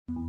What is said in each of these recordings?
Hello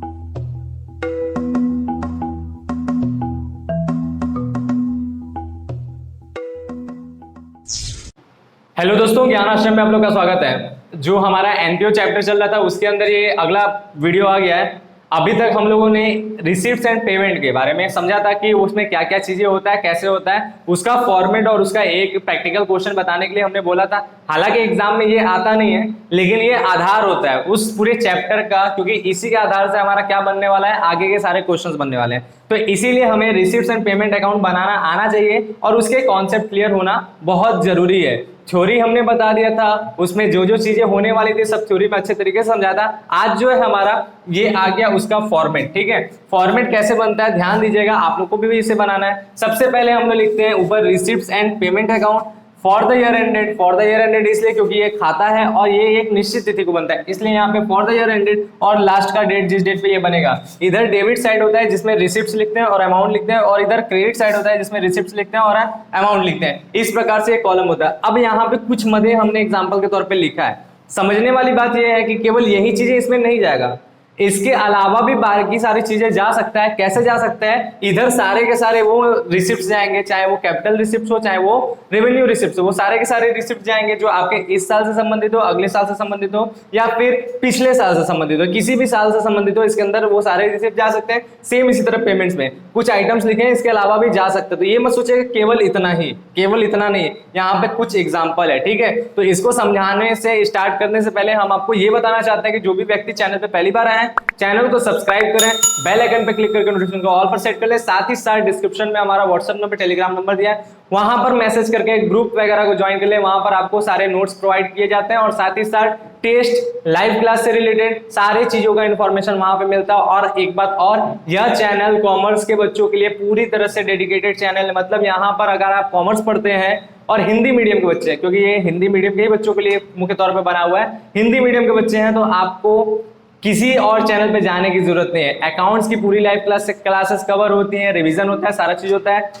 दोस्तों, ज्ञान आश्रम में आप लोग का स्वागत है। जो हमारा एनपीओ चैप्टर चल रहा था उसके अंदर ये अगला वीडियो आ गया है। अभी तक हम लोगों ने रिसीप्ट्स एंड पेमेंट के बारे में समझा था कि उसमें क्या क्या चीजें होता है, कैसे होता है, उसका फॉर्मेट और उसका एक प्रैक्टिकल क्वेश्चन बताने के लिए हमने बोला था। हालांकि एग्जाम में ये आता नहीं है, लेकिन ये आधार होता है उस पूरे चैप्टर का, क्योंकि इसी के आधार से हमारा क्या बनने वाला है, आगे के सारे क्वेश्चंस बनने वाले हैं। तो इसीलिए हमें रिसीप्ट्स एंड पेमेंट अकाउंट बनाना आना चाहिए और उसके कॉन्सेप्ट क्लियर होना बहुत जरूरी है। थ्योरी हमने बता दिया था, उसमें जो जो चीजें होने वाली थी सब थ्योरी में अच्छे तरीके से समझा था। आज जो है हमारा ये आ गया उसका फॉर्मेट। ठीक है, फॉर्मेट कैसे बनता है ध्यान दीजिएगा, आप लोग को भी इसे बनाना है। सबसे पहले हम लोग लिखते हैं ऊपर receipts and payment account for the year ended. For the year ended इसलिए क्योंकि ये खाता है और ये एक निश्चित तिथि को बनता है, इसलिए यहाँ पे फॉर द ईयर एंडेड और लास्ट का डेट जिस डेट पे ये बनेगा। इधर डेबिट साइड होता है जिसमें रिसिप्ट्स लिखते हैं और अमाउंट लिखते हैं, और इधर क्रेडिट साइड होता है जिसमें रिसिप्ट्स लिखते हैं और अमाउंट लिखते हैं। इस प्रकार से एक कॉलम होता है। अब यहाँ पे कुछ मदे हमने एग्जाम्पल के तौर पर लिखा है। समझने वाली बात यह है कि केवल यही चीजें इसमें नहीं जाएगा, इसके अलावा भी बाकी सारी चीजें जा सकता है। कैसे जा सकता है, इधर सारे के सारे वो रिसिप्ट्स जाएंगे, चाहे वो कैपिटल रिसिप्ट्स हो चाहे वो रेवेन्यू रिसिप्ट्स हो, वो सारे के सारे रिसिप्ट जाएंगे जो आपके इस साल से संबंधित हो, अगले साल से संबंधित हो या फिर पिछले साल से संबंधित हो, किसी भी साल से संबंधित हो, इसके अंदर वो सारे रिसिप्ट जा सकते हैं। सेम इसी तरह पेमेंट्स में कुछ आइटम्स लिखे हैं, इसके अलावा भी जा सकते हैं। तो ये मत सोचिए केवल इतना ही, केवल इतना नहीं, यहाँ पे कुछ एग्जाम्पल है। ठीक है, तो इसको समझाने से स्टार्ट करने से पहले हम आपको ये बताना चाहते हैं कि जो भी व्यक्ति चैनल पे पहली बार आए हैं, चैनल को सब्सक्राइब करें, बेल आइकन पे क्लिक करके नोटिफिकेशन को ऑल पर सेट कर ले। साथ ही साथ डिस्क्रिप्शन में हमारा व्हाट्सएप नंबर, टेलीग्राम नंबर दिया है, वहां पर मैसेज करके ग्रुप वगैरह को ज्वाइन कर ले। वहां पर आपको सारे नोट्स प्रोवाइड किए जाते हैं और साथ ही साथ टेस्ट, लाइव क्लास से रिलेटेड सारे चीजों का इंफॉर्मेशन वहां पे मिलता है। और एक बात और, यह चैनल कॉमर्स के बच्चों के लिए पूरी तरह से डेडिकेटेड चैनल है। मतलब यहाँ पर अगर आप कॉमर्स पढ़ते हैं और हिंदी मीडियम के बच्चे हैं, क्योंकि ये हिंदी मीडियम के ही बच्चों के लिए मुख्य तौर पर बना हुआ है, हिंदी मीडियम के बच्चे हैं तो आपको किसी और चैनल पे जाने की जरूरत नहीं है। अकाउंट्स की पूरी लाइव क्लासेस कवर होती हैं, रिवीजन होता है, सारा चीज होता है।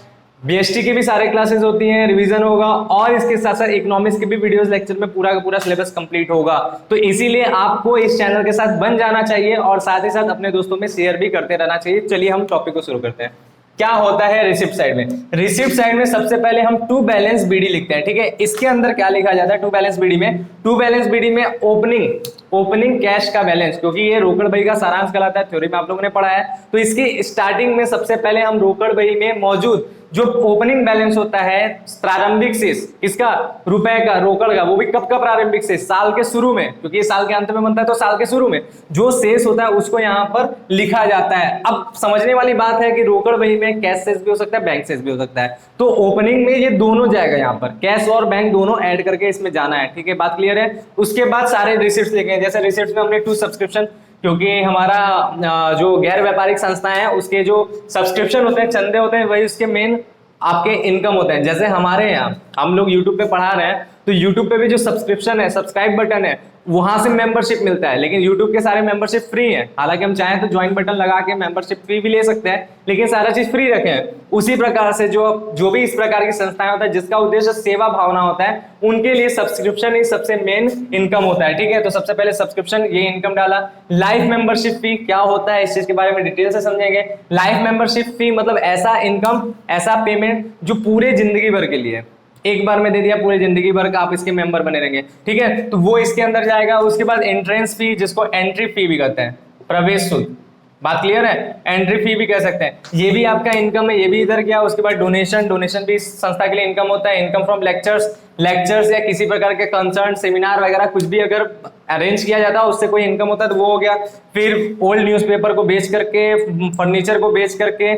बीएसटी की भी सारे क्लासेस होती हैं, रिवीजन होगा, और इसके साथ साथ इकोनॉमिक्स के भी वीडियोस लेक्चर में पूरा का पूरा सिलेबस कंप्लीट होगा। तो इसीलिए आपको इस चैनल के साथ बन जाना चाहिए और साथ ही साथ अपने दोस्तों में शेयर भी करते रहना चाहिए। चलिए हम टॉपिक को शुरू करते हैं। क्या होता है रिसिप्ट साइड में? रिसिप्ट साइड में सबसे पहले हम टू बैलेंस बीडी लिखते हैं। ठीक है, इसके अंदर क्या लिखा जाता है टू बैलेंस बीडी में? टू बैलेंस बीडी में ओपनिंग कैश का बैलेंस, क्योंकि ये रोकड़ बही का सारांश कहलाता है, थ्योरी में आप लोगों ने पढ़ा है। तो इसकी स्टार्टिंग में सबसे पहले हम रोकड़ बही में मौजूद जो ओपनिंग बैलेंस होता है, प्रारंभिक शेष किसका? रुपए का, रोकड़ का। वो भी कब का प्रारंभिक शेष? साल के शुरू में, क्योंकि ये साल के अंत में बनता है, तो साल के शुरू में जो शेष होता है उसको यहाँ पर लिखा जाता है। अब समझने वाली बात है कि रोकड़ बही में कैश शेष भी हो सकता है, बैंक शेष भी हो सकता है। तो ओपनिंग में ये दोनों जाएगा, यहाँ पर कैश और बैंक दोनों ऐड करके इसमें जाना है। ठीक है, बात क्लियर है? उसके बाद सारे रिसिप्ट लिखे, जैसे रिसिप्ट में हमने टू सब्सक्रिप्शन, क्योंकि हमारा जो गैर व्यापारिक संस्थाएं हैं उसके जो सब्सक्रिप्शन होते हैं, चंदे होते हैं, वही उसके मेन आपके इनकम होते हैं। जैसे हमारे यहाँ हम लोग यूट्यूब पे पढ़ा रहे हैं, तो यूट्यूब पे भी जो सब्सक्रिप्शन है, सब्सक्राइब बटन है, वहां से मेंबरशिप मिलता है। लेकिन यूट्यूब के सारे मेंबरशिप फ्री है। हालांकि हम चाहें तो ज्वाइन बटन लगा के मेंबरशिप फ्री भी ले सकते हैं, लेकिन सारा चीज फ्री रखे हैं। उसी प्रकार से जो भी इस प्रकार की संस्थाएं होता है जिसका उद्देश्य सेवा भावना होता है, उनके लिए सब्सक्रिप्शन ही सबसे मेन इनकम होता है। ठीक है, तो सबसे पहले सब्सक्रिप्शन, ये इनकम डाला। लाइफ मेंबरशिप फी क्या होता है, इस चीज के बारे में डिटेल से समझेंगे। लाइफ मेंबरशिप फी मतलब ऐसा इनकम, ऐसा पेमेंट जो पूरे जिंदगी भर के लिए एक बार में दे दिया, पूरी जिंदगी भर का आप इसके मेंबर बने रहेंगे। ठीक है, तो वो इसके अंदर जाएगा। उसके बाद एंट्रेंस फी, जिसको एंट्री फी भी कहते हैं, प्रवेश शुल्क। बात क्लियर है? एंट्री फी भी कह सकते हैं, ये भी आपका इनकम है, ये भी इधर गया। उसके बाद डोनेशन भी इस संस्था के लिए इनकम होता है। इनकम फ्रॉम लेक्चर्स या किसी प्रकार के कंसर्न, सेमिनार वगैरह कुछ भी अगर अरेंज किया जाता है उससे कोई इनकम होता है तो वो हो गया। फिर ओल्ड न्यूज़पेपर को बेच करके, फर्नीचर को बेच करके,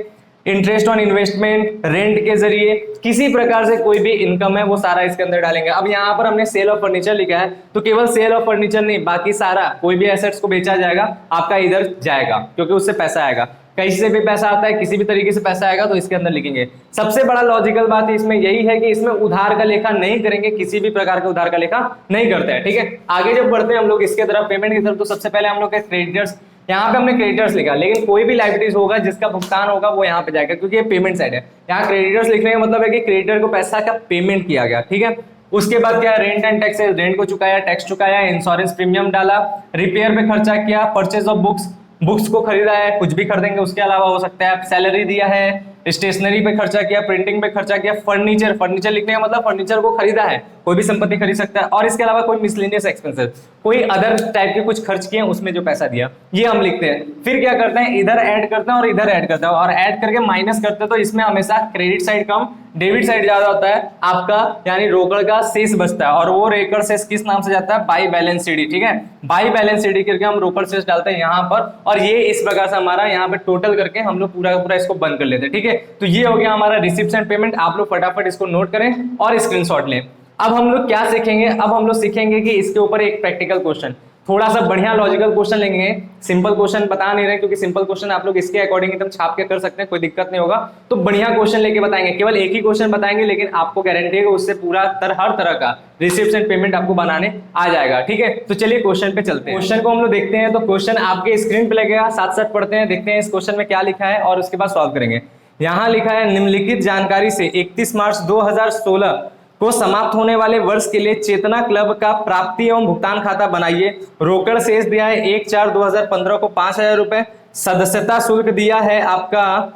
इंटरेस्ट ऑन इन्वेस्टमेंट, रेंट के जरिए किसी प्रकार से कोई भी इनकम है वो सारा इसके अंदर डालेंगे। अब यहाँ पर हमने सेल ऑफ फर्नीचर लिखा है, तो केवल सेल ऑफ फर्नीचर नहीं, बाकी सारा कोई भी एसेट्स को बेचा जाएगा आपका इधर जाएगा, क्योंकि उससे पैसा आएगा। कहीं से भी पैसा आता है, किसी भी तरीके से पैसा आएगा तो इसके अंदर लिखेंगे। सबसे बड़ा लॉजिकल बात इसमें यही है कि इसमें उधार का लेखा नहीं करेंगे, किसी भी प्रकार का उधार का लेखा नहीं करते हैं। ठीक है, आगे जब बढ़ते हैं हम लोग इसके तरफ, पेमेंट की तरफ, तो सबसे पहले हम लोग के क्रेडिटर्स, यहाँ पे हमने क्रेडिटर्स लिखा, लेकिन कोई भी लायबिलिटीज होगा जिसका भुगतान होगा वो यहाँ पे जाएगा, क्योंकि ये पेमेंट साइड है। यहाँ क्रेडिटर्स लिखने का मतलब है कि क्रेडिटर को पैसा का पेमेंट किया गया। ठीक है, उसके बाद क्या है, रेंट एंड टैक्सेस, रेंट को चुकाया, टैक्स चुकाया, इंश्योरेंस प्रीमियम डाला, रिपेयर पे खर्चा किया, परचेज ऑफ बुक्स, बुक्स को खरीदा है, कुछ भी खरीदेंगे उसके अलावा हो सकता है, सैलरी दिया है, स्टेशनरी पे खर्चा किया, प्रिंटिंग पे खर्चा किया, फर्नीचर लिखने का मतलब फर्नीचर को खरीदा है, कोई भी संपत्ति खरीद सकता है, और इसके अलावा कोई मिसलेनियस एक्सपेंसेस, कोई अदर टाइप के कुछ खर्च किए उसमें जो पैसा दिया, ये हम लिखते हैं। फिर क्या करते हैं, इधर ऐड करते हैं और इधर ऐड करते हैं, और ऐड करके माइनस करते हैं, तो इसमें हमेशा क्रेडिट साइड कम डेबिट साइड ज्यादा होता है आपका, यानी रोकड़ का शेष बचता है, और वो रोकड़ शेष किस नाम से जाता है, बाई बैलेंस सीडी। ठीक है, बाई बैलेंस सीडी करके हम रोकड़ शेष डालते हैं यहाँ पर, और ये इस प्रकार से हमारा यहाँ पे टोटल करके हम लोग पूरा का पूरा इसको बंद कर लेते हैं। ठीक है, तो ये हो गया हमारा रिसिप्ट एंड पेमेंट। आप लोग फटाफट इसको नोट करें और स्क्रीनशॉट लें। अब हम लोग क्या सीखेंगे, अब हम लोग सीखेंगे कि इसके ऊपर एक प्रैक्टिकल क्वेश्चन, थोड़ा सा बढ़िया लॉजिकल क्वेश्चन लेंगे। सिंपल क्वेश्चन बता नहीं रहे, क्योंकि सिंपल क्वेश्चन आप लोग इसके अकॉर्डिंग एकदम छाप के कर सकते हैं, कोई दिक्कत नहीं होगा। तो बढ़िया क्वेश्चन लेके बताएंगे, केवल एक ही क्वेश्चन बताएंगे, लेकिन आपको गारंटी है कि उससे पूरा हर तरह का रिसिप्ट एंड पेमेंट आपको बनाने आ जाएगा। ठीक है, तो चलिए क्वेश्चन पे चलते हैं। क्वेश्चन को हम लोग देखते हैं, तो क्वेश्चन आपके स्क्रीन पे लगेगा, साथ साथ पढ़ते हैं, देखते हैं इस क्वेश्चन में क्या लिखा है और उसके बाद सॉल्व करेंगे। यहाँ लिखा है, निम्नलिखित जानकारी से 31 मार्च 2016 को समाप्त होने वाले वर्ष के लिए चेतना क्लब का प्राप्ति एवं भुगतान खाता बनाइए। रोकड़ शेष दिया है 1/4/2015 को 5,000 रुपए। सदस्यता शुल्क दिया है आपका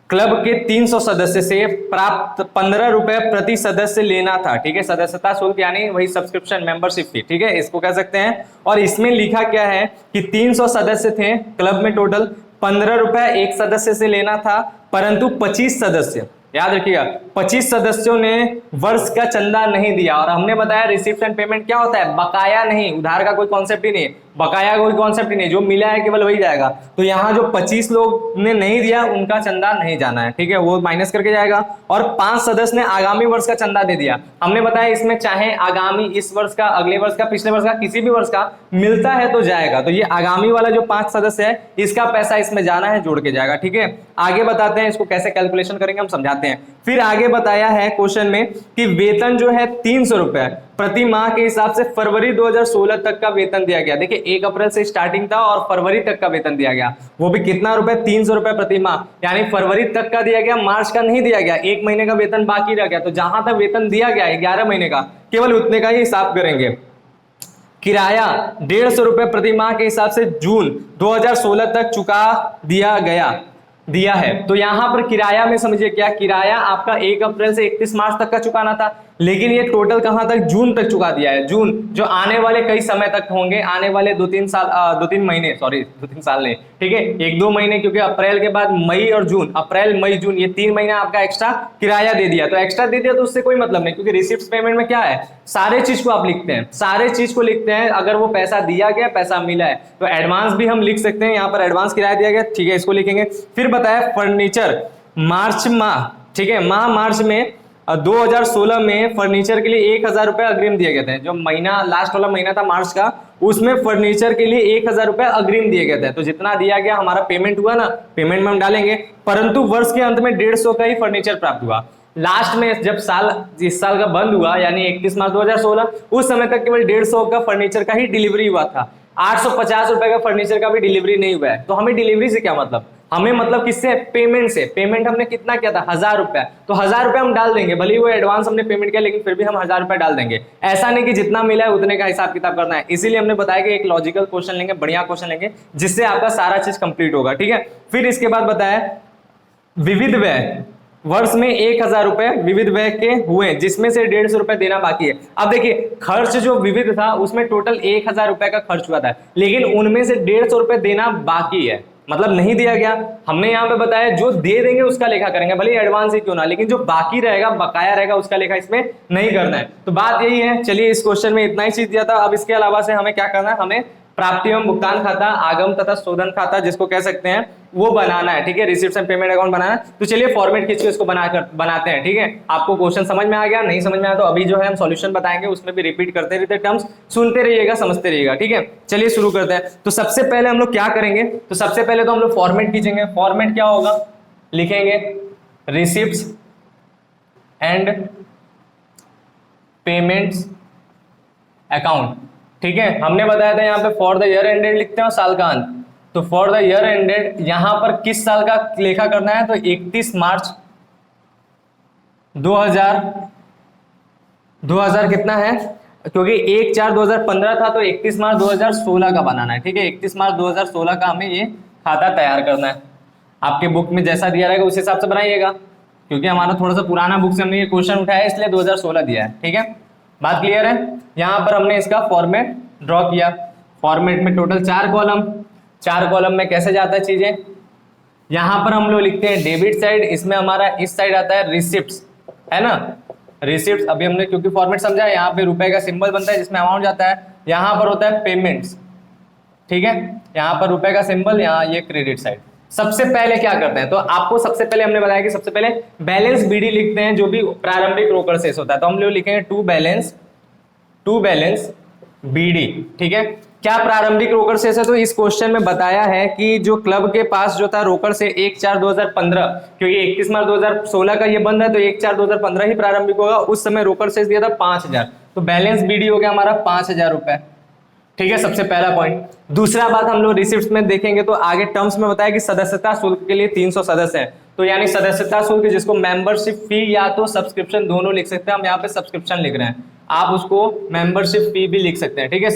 क्लब के 300 सदस्य से प्राप्त 15 रुपए प्रति सदस्य लेना था। ठीक है, सदस्यता शुल्क यानी वही सब्सक्रिप्शन मेंबरशिप फी। ठीक है, इसको कह सकते हैं। और इसमें लिखा क्या है कि 300 सदस्य थे क्लब में, टोटल 15 रुपए एक सदस्य से लेना था, परंतु 25 सदस्य, याद रखिएगा 25 सदस्यों ने वर्ष का चंदा नहीं दिया। और हमने बताया रिसिप्ट एंड पेमेंट क्या होता है, बकाया नहीं, उधार का कोई कॉन्सेप्ट ही नहीं, बकाया कोई कॉन्सेप्ट ही नहीं, जो मिला है केवल वही जाएगा। तो यहाँ जो 25 लोग ने नहीं दिया उनका चंदा नहीं जाना है। ठीक है, वो माइनस करके जाएगा। और 5 सदस्य ने आगामी वर्ष का चंदा दे दिया। हमने बताया इसमें चाहे आगामी, इस वर्ष का, अगले वर्ष का, पिछले वर्ष का, किसी भी वर्ष का मिलता है तो जाएगा। तो ये आगामी वाला जो 5 सदस्य है इसका पैसा इसमें जाना है, जोड़ के जाएगा। ठीक है, आगे बताते हैं इसको कैसे कैलकुलेशन करेंगे, हम समझाते हैं। फिर आगे बताया है क्वेश्चन में कि वेतन जो है 300 रुपए प्रति माह के हिसाब से फरवरी 2016 तक का वेतन दिया गया। देखिए 1 अप्रैल से स्टार्टिंग था और फरवरी तक का वेतन दिया गया, वो भी कितना रुपए, 300 रुपए प्रति माह, यानी फरवरी तक का दिया गया, मार्च का नहीं दिया गया, 1 महीने का वेतन बाकी रह गया। तो जहां तक वेतन दिया गया 11 महीने का, केवल उतने का ही हिसाब करेंगे। किराया 150 रुपए प्रति माह के हिसाब से जून 2016 तक चुका दिया है। तो यहां पर किराया में समझिए क्या, किराया आपका 1 अप्रैल से 31 मार्च तक का चुकाना था, लेकिन ये टोटल कहां तक, जून तक चुका दिया है। जून जो आने वाले कई समय तक होंगे, आने वाले 2-3 साल नहीं, ठीक है, 1-2 महीने, क्योंकि अप्रैल के बाद मई और जून, अप्रैल मई जून, ये 3 महीना आपका एक्स्ट्रा किराया दे दिया। तो एक्स्ट्रा दे दिया तो उससे कोई मतलब नहीं, क्योंकि रिसिप्ट पेमेंट में क्या है, सारे चीज को आप लिखते हैं, सारे चीज को लिखते हैं। अगर वो पैसा दिया गया, पैसा मिला है, तो एडवांस भी हम लिख सकते हैं। यहाँ पर एडवांस किराया दिया गया, ठीक है, इसको लिखेंगे। फिर बताया फर्नीचर मार्च माह, ठीक है, मार्च में 2016 में फर्नीचर के लिए 1,000 रुपए अग्रिम दिए गए थे। जो महीना लास्ट वाला महीना था मार्च का, उसमें फर्नीचर के लिए 1,000 रुपए अग्रिम दिए गए थे। तो जितना दिया गया हमारा पेमेंट हुआ ना, पेमेंट में हम डालेंगे, परंतु वर्ष के अंत में 150 का ही फर्नीचर प्राप्त हुआ। लास्ट में जब इस साल का बंद हुआ, यानी 31 मार्च 2016, उस समय तक केवल 150 का फर्नीचर का ही डिलीवरी हुआ था। 850 रुपए का फर्नीचर का भी डिलीवरी नहीं हुआ है। तो हमें डिलीवरी से क्या मतलब, हमें मतलब किससे, पेमेंट से। पेमेंट हमने कितना किया था, 1,000 रुपए, तो 1,000 रुपए हम डाल देंगे, भले ही वो एडवांस हमने पेमेंट किया, लेकिन फिर भी हम 1,000 रुपए डाल देंगे। ऐसा नहीं कि जितना मिला है उतने का हिसाब किताब करना है। इसीलिए हमने बताया कि एक लॉजिकल क्वेश्चन लेंगे, बढ़िया क्वेश्चन लेंगे, जिससे आपका सारा चीज कंप्लीट होगा। ठीक है, फिर इसके बाद बताया विविध व्यय, वर्ष में 1,000 रुपए विविध व्यय के हुए, जिसमें से 150 रुपए देना बाकी है। अब देखिए खर्च जो विविध था उसमें टोटल 1,000 रुपए का खर्च हुआ था, लेकिन उनमें से 150 रुपए देना बाकी है, मतलब नहीं दिया गया। हमने यहाँ पे बताया जो दे देंगे उसका लेखा करेंगे, भले एडवांस ही क्यों ना, लेकिन जो बाकी रहेगा, बकाया रहेगा, उसका लेखा इसमें नहीं करना है। तो बात यही है। चलिए, इस क्वेश्चन में इतना ही चीज दिया था। अब इसके अलावा से हमें क्या करना है, हमें प्राप्ति एवं भुगतान खाता, आगम तथा शोधन खाता जिसको कह सकते हैं, वो बनाना है। ठीक है, रिसिप्ट एंड पेमेंट अकाउंट बनाना है। तो चलिए फॉर्मेट खींच के इसको बनाते हैं। ठीक है, आपको क्वेश्चन समझ में आ गया, नहीं समझ में आया तो अभी जो है हम सॉल्यूशन बताएंगे, उसमें भी रिपीट करते रहते टर्म्स, सुनते रहिएगा, समझते रहिएगा। ठीक है, चलिए शुरू करते हैं। तो सबसे पहले हम लोग क्या करेंगे, तो सबसे पहले तो हम लोग फॉर्मेट खींचेंगे। फॉर्मेट क्या होगा, लिखेंगे रिसिप्ट्स एंड पेमेंट्स अकाउंट। ठीक है, हमने बताया था यहाँ पे फॉर द ईयर एंडेड लिखते हैं और साल का अंत। तो फॉर द ईयर एंडेड यहां पर किस साल का लेखा करना है, तो 31 मार्च 2000 कितना है, क्योंकि 1/4/2015 था, तो 31 मार्च 2016 का बनाना है। ठीक है, 31 मार्च 2016 का हमें ये खाता तैयार करना है। आपके बुक में जैसा दिया रहेगा उस हिसाब से बनाइएगा, क्योंकि हमारा थोड़ा सा पुराना बुक से हमने ये क्वेश्चन उठाया है, इसलिए 2016 दिया है। ठीक है, बात क्लियर है। यहाँ पर हमने इसका फॉर्मेट ड्रॉ किया। फॉर्मेट में टोटल 4 कॉलम, 4 कॉलम में कैसे जाता है चीजें, यहाँ पर हम लोग लिखते हैं डेबिट साइड, इसमें हमारा इस साइड आता है रिसिप्ट्स, है ना। रिसिप्ट्स अभी हमने क्योंकि फॉर्मेट समझा है, यहाँ पे रुपए का सिंबल बनता है जिसमें अमाउंट जाता है, यहाँ पर होता है पेमेंट्स। ठीक है, यहाँ पर रुपए का सिंबल, यहाँ ये क्रेडिट साइड। सबसे पहले क्या करते हैं, तो आपको सबसे पहले हमने बताया कि सबसे पहले बैलेंस बीडी लिखते हैं, जो भी प्रारंभिक रोकड़ शेष होता है। तो हम लोग लिखेंगे टू बैलेंस बीडी। ठीक है, क्या प्रारंभिक रोकड़ शेष है, तो इस क्वेश्चन में बताया है कि जो क्लब के पास जो था रोकड़ से 1/4/2015, क्योंकि 31 मार्च 2016 का ये बंद है, तो 1/4/2015 ही प्रारंभिक होगा। उस समय रोकड़ शेष दिया था 5000, तो बैलेंस बीडी हो गया हमारा 5000 रुपए। ठीक है, सबसे पहला पॉइंट। दूसरा बात हम लोग रिसिप्ट्स में देखेंगे तो आगे टर्म्स में बताया कि सदस्यता शुल्क के लिए 300 सदस्य हैं, तो यानी सदस्यता शुल्क जिसको मेंबरशिप फी या तो सब्सक्रिप्शन दोनों लिख सकते हैं, हम यहाँ पे सब्सक्रिप्शन लिख रहे हैं, आप उसको मेंबरशिप फी भी लिख सकते हैं। ठीक है,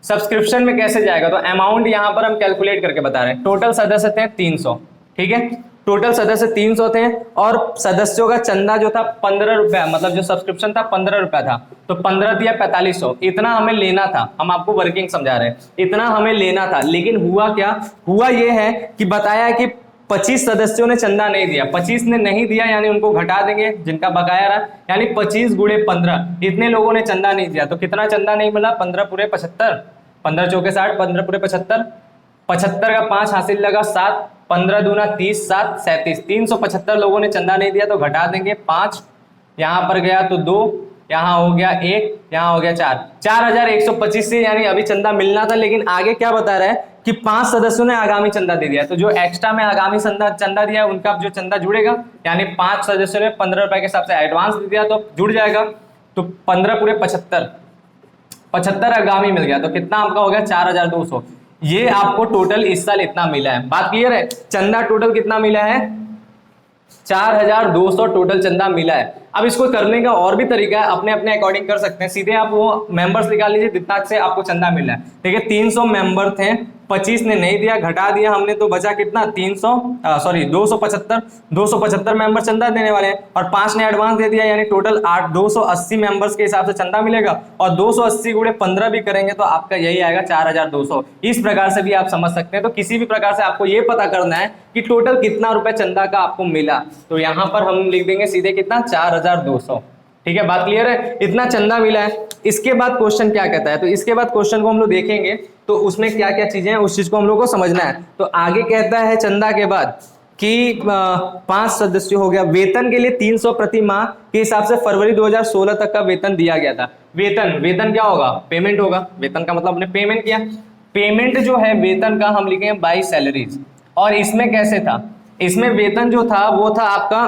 सब्सक्रिप्शन में कैसे जाएगा, तो अमाउंट यहाँ पर हम कैलकुलेट करके बता रहे हैं। टोटल सदस्य थे 300, ठीक है, टोटल सदस्य 300 थे और सदस्यों का चंदा जो था 15 रुपया, मतलब जो सब्सक्रिप्शन था 15 रुपया था, तो 15 दिया 4500, इतना हमें लेना था। हम आपको वर्किंग समझा रहे हैं, इतना हमें लेना था। लेकिन हुआ क्या, हुआ ये है कि बताया कि 25 सदस्यों ने चंदा नहीं दिया, 25 ने नहीं दिया, यानी उनको घटा देंगे जिनका बकाया रहा, यानी 25 गुणे 15, इतने लोगों ने चंदा नहीं दिया। तो कितना चंदा नहीं मिला, 15 पूरे 75, 15 चौके 60, 15 पूरे 75, 75 का 5 हासिल लगा 7, 15 दूना 30, 7 37, 375 लोगों ने चंदा नहीं दिया, तो घटा देंगे 5, यहाँ पर गया तो 2, यहाँ हो गया 1, यहाँ हो गया 4, 4125 से यानी अभी चंदा मिलना था। लेकिन आगे क्या बता रहा है कि 5 सदस्यों ने आगामी चंदा दे दिया, तो जो एक्स्ट्रा में आगामी चंदा दिया उनका जो चंदा जुड़ेगा, यानी 5 सदस्यों ने 15 रुपए के हिसाब से एडवांस दे दिया तो जुड़ जाएगा। तो 15 पूरे 75, 75 आगामी मिल गया, तो कितना आपका हो गया 4200। ये आपको टोटल इस साल इतना मिला है। बात क्लियर है, चंदा टोटल कितना मिला है, 4200 टोटल चंदा मिला है। अब इसको करने का और भी तरीका है, अपने अपने अकॉर्डिंग कर सकते हैं। सीधे आप वो मेंबर्स निकाल लीजिए जितना से आपको चंदा मिल रहा है। ठीक है, 300 मेंबर थे, 25 ने नहीं दिया, घटा दिया हमने, तो बचा कितना 275 मेंबर चंदा देने वाले हैं और 5 ने एडवांस दे दिया, यानी टोटल 280 मेंबर्स के हिसाब से चंदा मिलेगा। और 280 गुणे 15 भी करेंगे तो आपका यही आएगा 4200। इस प्रकार से भी आप समझ सकते हैं। तो किसी भी प्रकार से आपको ये पता करना है कि टोटल कितना रुपए चंदा का आपको मिला, तो यहाँ पर हम लिख देंगे सीधे कितना 4200। ठीक है, बात क्लियर है, इतना चंदा मिला है। इसके बाद क्वेश्चन क्या कहता है, तो इसके बाद क्वेश्चन को हम लोग देखेंगे तो उसमें क्या क्या चीजें हैं उस चीज को हम लोग को समझना है। तो आगे कहता है चंदा के बाद कि 5 सदस्य हो गया, वेतन के लिए 300 प्रति माह के हिसाब से फरवरी 2016 तक का वेतन दिया गया था। वेतन क्या होगा, पेमेंट होगा। वेतन का मतलब हमने पेमेंट किया, पेमेंट जो है वेतन का हम लिखेंगे बाई सैलरीज। और इसमें कैसे था, इसमें वेतन जो था वो था आपका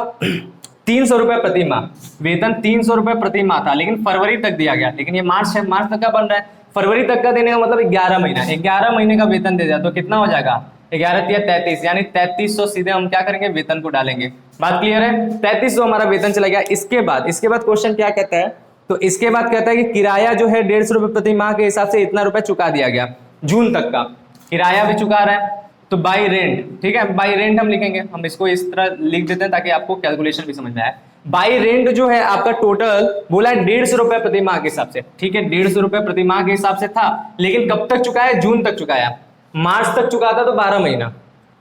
300 रुपए प्रति माह, वेतन 300 रुपए प्रति माह था, लेकिन फरवरी तक दिया गया। लेकिन ये मार्च है, मार्च तक का बन रहा है, फरवरी तक का देने का मतलब 11 महीना, 11 महीने का वेतन दे दिया, तो कितना हो जाएगा 11 या 33, यानी 3300 सीधे हम क्या करेंगे वेतन को डालेंगे। बात क्लियर है, 3300 हमारा वेतन चला गया। इसके बाद क्वेश्चन क्या कहता है, तो इसके बाद कहता है कि किराया जो है 150 रुपए प्रति माह के हिसाब से इतना रुपए चुका दिया गया, जून तक का किराया भी चुका रहा है। तो बाई रेंट, ठीक है, बाई रेंट हम लिखेंगे, हम इसको इस तरह लिख देते हैं ताकि आपको कैलकुलेशन भी समझ में आए। बाई रेंट जो है आपका टोटल बोला है 150 रुपए प्रति माह के हिसाब से। ठीक है, 150 रुपए प्रति माह के हिसाब से था, लेकिन कब तक चुकाया, जून तक चुकाया। मार्च तक चुका था तो 12 महीना,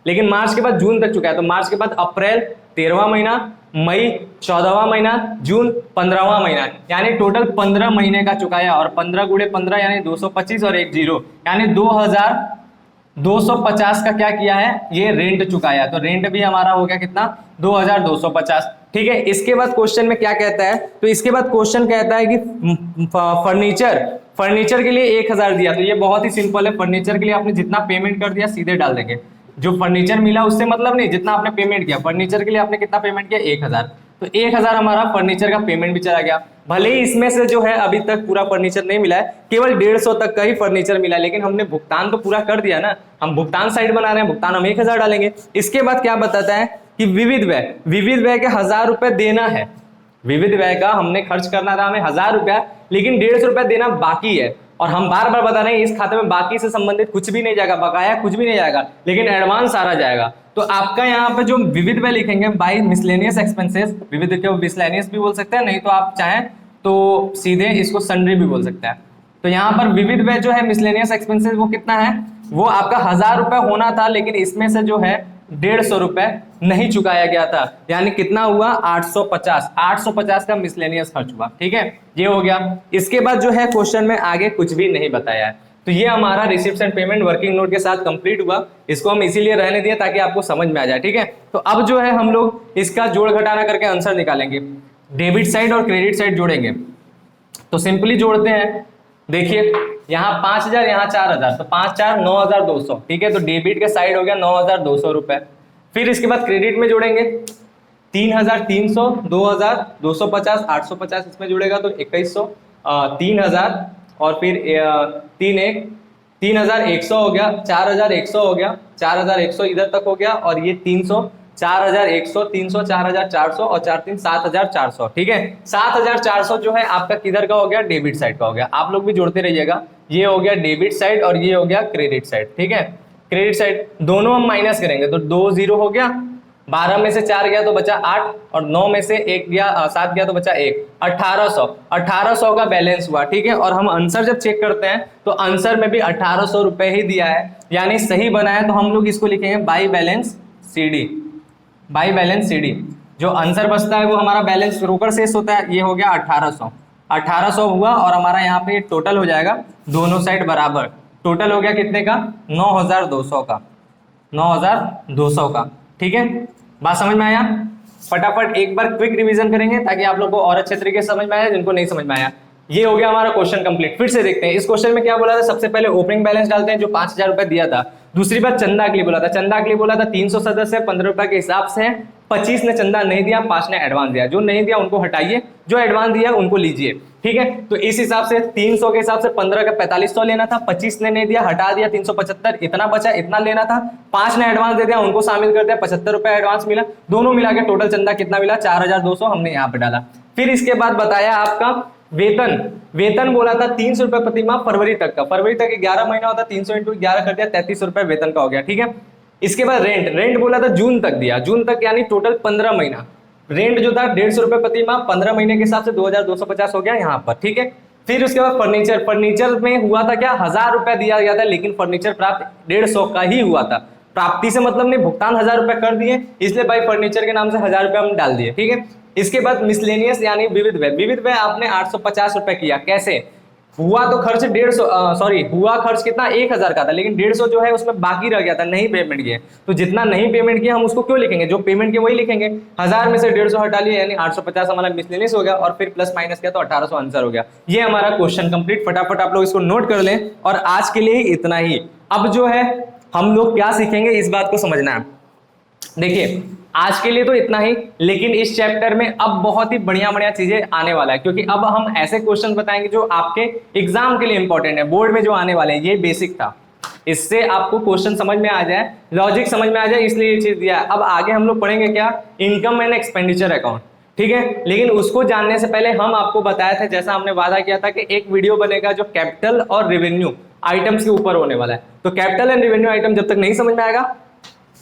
लेकिन मार्च के बाद जून तक चुकाया, तो मार्च के बाद अप्रैल 13वां महीना, मई 14वां महीना, जून 15वां महीना, यानी टोटल 15 महीने का चुकाया। और 15 गुणे 15 यानी 225 और 1 0 यानी 2250 का क्या किया है, ये रेंट चुकाया। तो रेंट भी हमारा हो गया कितना 2250। ठीक है, इसके बाद क्वेश्चन में क्या कहता है, तो इसके बाद क्वेश्चन कहता है कि फर्नीचर के लिए 1000 दिया। तो ये बहुत ही सिंपल है, फर्नीचर के लिए आपने जितना पेमेंट कर दिया सीधे डाल देंगे। जो फर्नीचर मिला उससे मतलब नहीं, जितना आपने पेमेंट किया, फर्नीचर के लिए आपने कितना पेमेंट किया 1000, तो 1000 हमारा फर्नीचर का पेमेंट भी चला गया। भले ही इसमें से जो है अभी तक पूरा फर्नीचर नहीं मिला है, केवल 150 तक का ही फर्नीचर मिला है, लेकिन हमने भुगतान तो पूरा कर दिया ना, हम भुगतान साइड बना रहे हैं, भुगतान हम 1000 डालेंगे। इसके बाद क्या बताता है कि विविध व्यय के 1000 रुपए देना है। विविध व्यय का हमने खर्च करना था हमें 1000 रुपया, लेकिन 150 रुपया देना बाकी है। और हम बार बार बता रहे हैं इस खाते में बाकी से संबंधित कुछ भी नहीं जाएगा, बकाया कुछ भी नहीं जाएगा, लेकिन एडवांस सारा जाएगा। तो आपका यहाँ पे जो विविध व्यय लिखेंगे बाय मिसलेनियस एक्सपेंसेस, विविध को मिसलेनियस भी बोल सकते हैं, नहीं तो आप चाहें तो सीधे इसको सन्ड्री भी बोल सकते हैं। तो यहाँ पर विविध व्यय जो है मिसलेनियस एक्सपेंसेस वो कितना है, वो आपका 1000 रुपए होना था, लेकिन इसमें से जो है 150 रुपए नहीं चुकाया गया था, यानी कितना हुआ 850 का मिसलेनियस खर्च हुआ। ठीक है, ये हो गया। इसके बाद जो है क्वेश्चन में आगे कुछ भी नहीं बताया है। तो ये हमारा receipt and payment working note के साथ कंप्लीट हुआ। इसको हम इसीलिए रहने दिए ताकि आपको समझ में आ जाए। ठीक है, तो अब जो है हम लोग इसका जोड़ घटाना करके आंसर निकालेंगे, डेबिट साइड और क्रेडिट साइड जोड़ेंगे। तो सिंपली जोड़ते हैं, देखिए यहाँ 5000 यहाँ 4000, तो 5 4 9200। ठीक है, तो डेबिट के साइड हो गया 9200 रुपए। फिर इसके बाद क्रेडिट में जोड़ेंगे 3300, 2000, 250, 850 इसमें जुड़ेगा तो 2100, 3000 और फिर 3100 हो गया, 4100 हो गया, 4100 इधर तक हो गया, और ये 300, 4100, 300, 4400 और 4 3 7400। ठीक है, 7400 जो है आपका किधर का हो गया, डेबिट साइड का हो गया। आप लोग भी जोड़ते रहिएगा, ये हो गया डेबिट साइड और ये हो गया क्रेडिट साइड। ठीक है, क्रेडिट साइड दोनों हम माइनस करेंगे तो 2 0 हो गया, 12 में से 4 गया तो बचा 8, और 9 में से 1 गया 7 गया तो बचा 1, 1800 का बैलेंस हुआ। ठीक है, और हम आंसर जब चेक करते हैं तो आंसर में भी 1800 रुपए ही दिया है, यानी सही बना है। तो हम लोग इसको लिखेंगे by balance CD, by balance CD। जो आंसर बचता है वो हमारा बैलेंस रोकड़ शेष होता है, ये हो गया 1800 हुआ, और हमारा यहाँ पे टोटल हो जाएगा दोनों साइड बराबर। टोटल हो गया कितने का, 9200 का, 9200 का। ठीक है, बात समझ में आया। फटाफट एक बार क्विक रिवीजन करेंगे ताकि आप लोग को और अच्छे तरीके से समझ में आया, जिनको नहीं समझ में आया। ये हो गया हमारा क्वेश्चन कंप्लीट। फिर से देखते हैं इस क्वेश्चन में क्या बोला था। सबसे पहले ओपनिंग बैलेंस डालते हैं जो 5000 रुपए दिया था। दूसरी बात चंदा के लिए बोला था, चंदा के लिए बोला था 300 सदस्य 15 रुपए के हिसाब से, 25 ने चंदा नहीं दिया, 5 ने एडवांस दिया। जो नहीं दिया उनको हटाइए, जो एडवांस दिया उनको लीजिए। ठीक है, तो इस हिसाब से 300 के हिसाब से 15 का 4500 लेना था, 25 ने नहीं दिया, हटा दिया 375, इतना बचा, इतना लेना था। 5 ने एडवांस दे दिया, उनको शामिल कर दिया, 75 रुपए एडवांस मिला। दोनों मिला के टोटल चंदा कितना मिला, 4200 हमने यहाँ पे डाला। फिर इसके बाद बताया आपका वेतन बोला था 300 रुपए प्रति माह फरवरी तक का, फरवरी तक 11 महीना होता, 300 × 11 कर दिया, 3300 रुपए वेतन का हो गया। ठीक है, इसके बाद रेंट बोला था जून तक दिया, जून तक यानी टोटल 15 महीना। रेंट जो था 150 रुपए प्रति माह, 15 महीने के हिसाब से 2250 हो गया यहाँ पर। ठीक है, फिर उसके बाद फर्नीचर में हुआ था क्या, 1000 रुपए दिया गया था, लेकिन फर्नीचर प्राप्त 150 का ही हुआ था। प्राप्ति से मतलब नहीं, भुगतान 1000 रुपए कर दिए, इसलिए भाई फर्नीचर के नाम से 1000 रुपए हम डाल दिए। ठीक है, इसके बाद मिसलेनियस यानी विविध व्यय आपने 850 रुपए किया। कैसे हुआ, तो खर्च 150, हुआ खर्च कितना 1000 का था, लेकिन 150 जो है उसमें बाकी रह गया था, नहीं पेमेंट किए। तो जितना नहीं पेमेंट किया हम उसको क्यों लिखेंगे, जो पेमेंट किया वही लिखेंगे। 1000 में से 150 हटा लिए, यानी 850 हमारा मिसलेनियस हो गया, और फिर प्लस माइनस किया तो 1800 आंसर हो गया। ये हमारा क्वेश्चन कंप्लीट। फटाफट आप लोग इसको नोट कर लें, और आज के लिए इतना ही। अब जो है हम लोग क्या सीखेंगे इस बात को समझना है। देखिए आज के लिए तो इतना ही, लेकिन इस चैप्टर में अब बहुत ही बढ़िया चीजें आने वाला है, क्योंकि अब हम ऐसे क्वेश्चन बताएंगे जो आपके एग्जाम के लिए इंपॉर्टेंट है, बोर्ड में जो आने वाले हैं। ये बेसिक था, इससे आपको क्वेश्चन समझ में आ जाए, लॉजिक समझ में आ जाए, इसलिए ये चीज दिया है। अब आगे हम लोग पढ़ेंगे क्या, इनकम एंड एक्सपेंडिचर अकाउंट। ठीक है, लेकिन उसको जानने से पहले हम आपको बताया था, जैसा हमने वादा किया था कि एक वीडियो बनेगा जो कैपिटल और रेवेन्यू आइटम्स के ऊपर होने वाला है। तो कैपिटल एंड रेवेन्यू आइटम जब तक नहीं समझ में आएगा,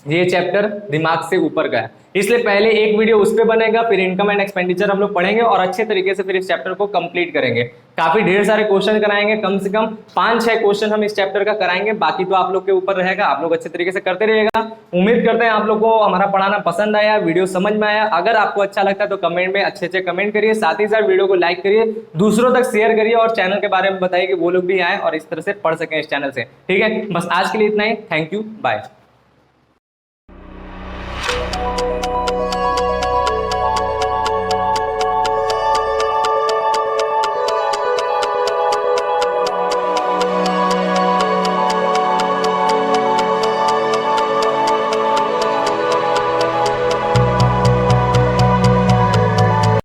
ये चैप्टर दिमाग से ऊपर का है, इसलिए पहले एक वीडियो उस पे बनेगा, फिर इनकम एंड एक्सपेंडिचर हम लोग पढ़ेंगे और अच्छे तरीके से फिर इस चैप्टर को कंप्लीट करेंगे। काफी ढेर सारे क्वेश्चन कराएंगे, कम से कम 5-6 क्वेश्चन हम इस चैप्टर का कराएंगे, बाकी तो आप लोग के ऊपर रहेगा, आप लोग अच्छे तरीके से करते रहिएगा। उम्मीद करते हैं आप लोग को हमारा पढ़ाना पसंद आया, वीडियो समझ में आया। अगर आपको अच्छा लगता है तो कमेंट में अच्छे कमेंट करिए, साथ ही साथ वीडियो को लाइक करिए, दूसरों तक शेयर करिए, और चैनल के बारे में बताइए कि वो लोग भी आए और इस तरह से पढ़ सकें इस चैनल से। ठीक है, बस आज के लिए इतना ही। Thank you, bye.